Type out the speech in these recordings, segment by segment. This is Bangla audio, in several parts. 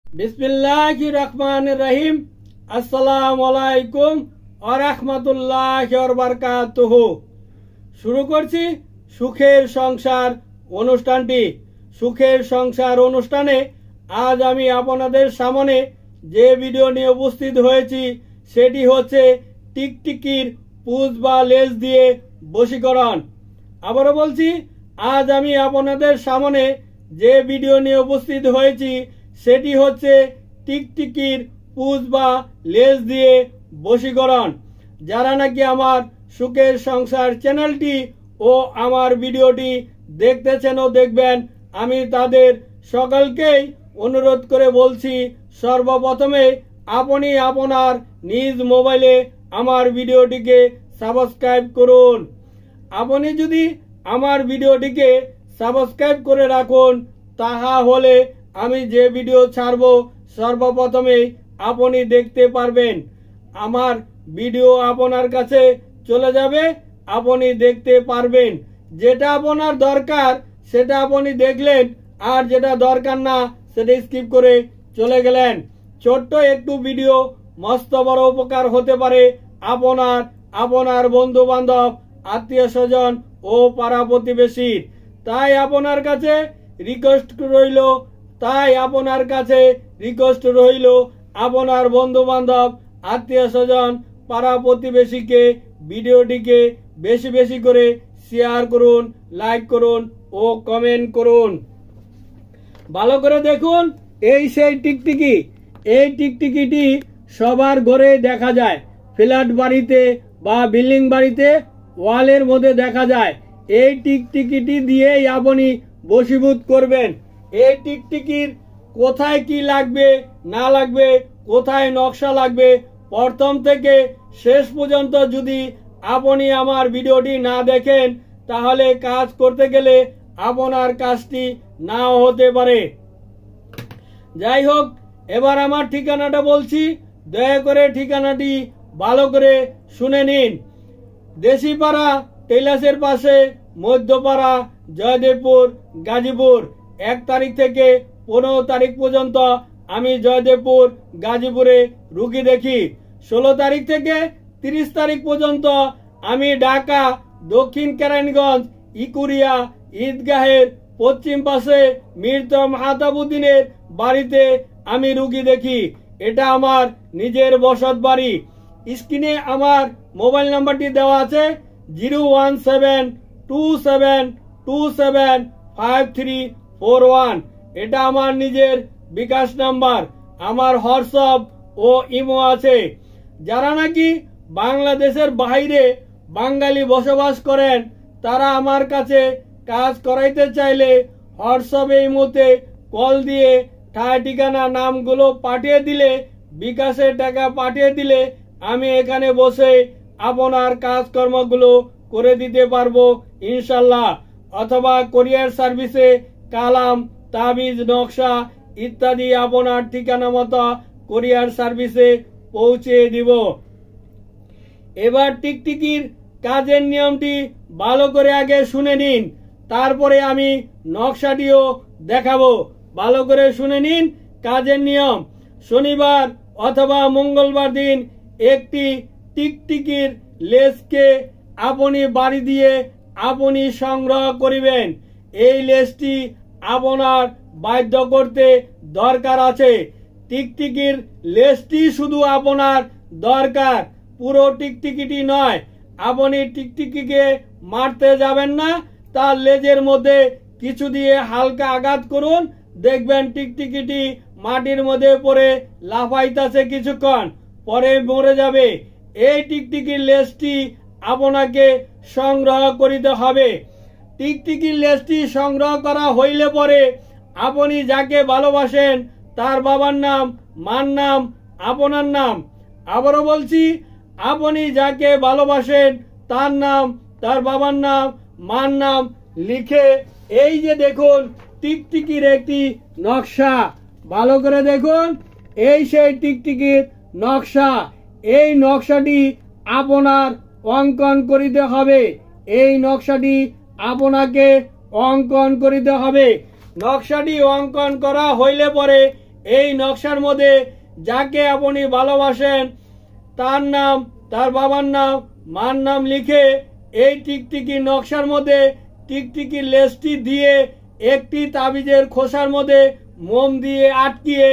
बिस्मिल्लाहिर रहमानिर रहीम। अस्सलामु आलाइकुम ওয়া রাহমাতুল্লাহি ওয়া বারাকাতুহু। শুরু করছি সুখের সংসার অনুষ্ঠানটি। সুখের সংসার অনুষ্ঠানে আজ আমি আপনাদের সামনে যে ভিডিও নিয়ে উপস্থিত হয়েছি সেটি হচ্ছে টিকটিকির পুঁজ বা লেজ দিয়ে বশীকরণ। আবারও বলছি, আজ আমি আপনাদের সামনে যে ভিডিও নিয়ে উপস্থিত হয়েছি সেটি হচ্ছে টিকটিকির পুঁজ বা লেজ দিয়ে বশীকরণ। যারা নাকি আমার সুখের সংসার চ্যানেলটি ও আমার ভিডিওটি দেখতেছেন ও দেখবেন, আমি তাদের সকলকেই অনুরোধ করে বলছি, সর্বপ্রথমে আপনি আপনার নিজ মোবাইলে আমার ভিডিওটিকে সাবস্ক্রাইব করুন। আপনি যদি আমার ভিডিওটিকে সাবস্ক্রাইব করে রাখুন, তাহা হলে আমি যে ভিডিও ছাড়ব সর্বপ্রথমে আপনি দেখতে পারবেন। আমার ভিডিও আপনার কাছে চলে যাবে, আপনি দেখতে পারবেন। যেটা আপনার দরকার সেটা আপনি দেখলেন, আর যেটা দরকার না সেটা স্কিপ করে চলে গেলেন। ছোট্ট একটু ভিডিও মস্ত বড় উপকার হতে পারে আপনার বন্ধু বান্ধব, আত্মীয় স্বজন ও পাড়া প্রতিবেশীর। তাই আপনার কাছে রিকোয়েস্ট রইল আপনার বন্ধু বান্ধব, আত্মীয় স্বজন, পাড়া প্রতিবেশীকে ভিডিওটিকে বেশি বেশি করে শেয়ার করুন, লাইক করুন ও কমেন্ট করুন। ভালো করে দেখুন, এই সেই টিকটিকি। এই টিকটিকিটি সবার ঘরে দেখা যায়, ফ্ল্যাট বাড়িতে বা বিল্ডিং বাড়িতে ওয়ালের মধ্যে দেখা যায়। এই টিকটিকিটি দিয়েই আপনি বশীভূত করবেন। এই টিকটিকির কোথায় কি লাগবে না লাগবে, কোথায় নকশা লাগবে, প্রথম থেকে শেষ পর্যন্ত যদি আপনি আমার ভিডিওটি না দেখেন তাহলে কাজ করতে গেলে আপনার কাজটি নাও হতে পারে। যাই হোক, এবার আমার ঠিকানাটা বলছি, দয়া করে ঠিকানাটি ভালো করে শুনে নিন। দেশিপাড়া টেইলার্সের পাশে, মধ্যপাড়া, জয়দেবপুর, গাজীপুর। 1 তারিখ থেকে 15 তারিখ পর্যন্ত আমি জয়দেবপুর, গাজীপুরে রুগী দেখি। 16 তারিখ থেকে 30 তারিখ পর্যন্ত আমি ঢাকা দক্ষিণ কেরানীগঞ্জ ইকুরিয়া ঈদগাহের পশ্চিম পাশে মীর মাহতাবুদ্দিনের বাড়িতে আমি রুগী দেখি। এটা আমার নিজের বসত বাড়ি। স্ক্রিনে আমার মোবাইল নাম্বারটি দেওয়া আছে 01727275341। এটা আমার নিজের বিকাশ নাম্বার। আমার হোয়াটসঅ্যাপ ও ইমো আছে। যারা নাকি বাংলাদেশের বাইরে বাঙালি বসবাস করেন তারা আমার কাছে কাজ করাইতে চাইলে হোয়াটসঅ্যাপে ইমোতে কল দিয়ে ঠায় ঠিকানা নামগুলো পাঠিয়ে দিলে, বিকাশে টাকা পাঠিয়ে দিলে আমি এখানে বসে আপনার কাজকর্মগুলো করে দিতে পারবো ইনশাল্লাহ। অথবা কোরিয়ার সার্ভিসে কালাম, তাবিজ, নকশা ইত্যাদি আপনার ঠিকানা মতো কোরিয়ার সার্ভিসে পৌঁছে দিব। এবার টিকটিকির কাজের নিয়মটি ভালো করে আগে শুনে নিন, তারপরে আমি নকশাটিও দেখাবো। ভালো করে শুনে নিন কাজের নিয়ম। শনিবার অথবা মঙ্গলবার দিন একটি টিকটিকির লেজকে আপনি বাড়ি দিয়ে আপনি সংগ্রহ করিবেন। এই লেজটি আপনার বাধ্য করতে দরকার আছে। টিকটিকির লেজটি শুধু আপনার দরকার, পুরো টিকটিকিটি নয়। আপনি টিকটিকিকে মারতে যাবেন না, তার লেজের মধ্যে কিছু দিয়ে হালকা আঘাত করুন, দেখবেন টিকটিকিটি মাটির মধ্যে পড়ে লাফাইতেছে, কিছুক্ষণ পরে মরে যাবে। এই টিকটিকির লেজটি আপনাকে সংগ্রহ করিতে হবে। টিকটিকির লেজটি সংগ্রহ করা হইলে পরে আপনি যাকে ভালোবাসেন তার বাবার নাম, মার নাম, আপনার নাম, আবারও বলছি, আপনি যাকে ভালোবাসেন তার নাম, তার বাবার নাম, মার নাম লিখে, এই যে দেখুন টিকটিকির একটি নকশা, ভালো করে দেখুন, এই সেই টিকটিকির নকশা। এই নকশাটি আপনার অঙ্কন করিতে হবে। এই নকশাটি আপনাকে অঙ্কন করিতে হবে। নকশাটি অঙ্কন করা হইলে পরে এই নকশার মধ্যে যাকে আপনি ভালোবাসেন তার নাম, তার বাবার নাম, মার নাম লিখে এই টিকটিকি নকশার মধ্যে টিকটিকি লেজটি দিয়ে একটি তাবিজের খোসার মধ্যে মোম দিয়ে আটকিয়ে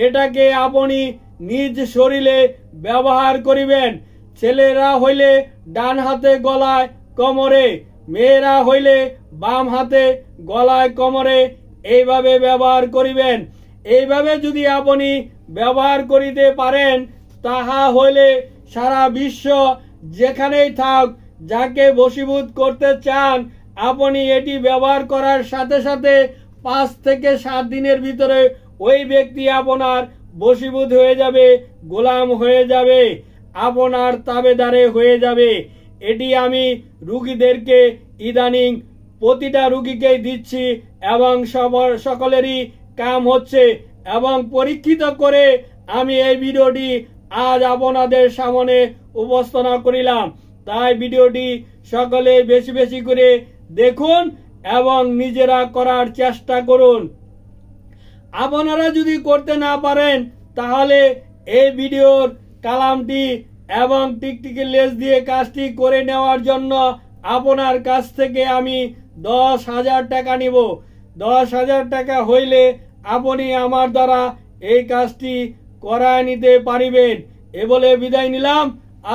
এটাকে আপনি নিজ শরীরে ব্যবহার করিবেন। ছেলেরা হইলে ডান হাতে গলায় কোমরে, মেয়েরা হইলে বাম হাতে গলায় কোমরে এইভাবে ব্যবহার করিবেন। এইভাবে যদি আপনি ব্যবহার করিতে পারেন তাহা হইলে সারা বিশ্ব যেখানেই থাক, যাকে বশীভূত করতে চান আপনি এটি ব্যবহার করার সাথে সাথে 5 থেকে 7 দিনের ভিতরে ওই ব্যক্তি আপনার বশীভূত হয়ে যাবে, গোলাম হয়ে যাবে, আপনার তাবেদারে হয়ে যাবে। এটি আমি রুগীদেরকে ইদানিং প্রতিটা রুগীকেই দিচ্ছি এবং সকলেরই কাম হচ্ছে এবং পরীক্ষিত করে আমি এই ভিডিওটি আজ আপনাদের সামনে উপস্থাপনা করিলাম। তাই ভিডিওটি সকলে বেশি বেশি করে দেখুন এবং নিজেরা করার চেষ্টা করুন। আপনারা যদি করতে না পারেন তাহলে এই ভিডিওর কালামটি এবং টিকটিকি লেজ দিয়ে কাজটি করে নেওয়ার জন্য আপনার কাছ থেকে আমি 10,000 টাকা নিব। 10,000 টাকা হইলে আপনি আমার দ্বারা এই কাজটি করায় নিতে পারিবেন। এ বলে বিদায় নিলাম।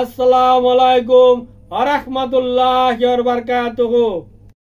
আসসালামু আলাইকুম ওয়া রাহমাতুল্লাহি ওয়া বারাকাতুহু।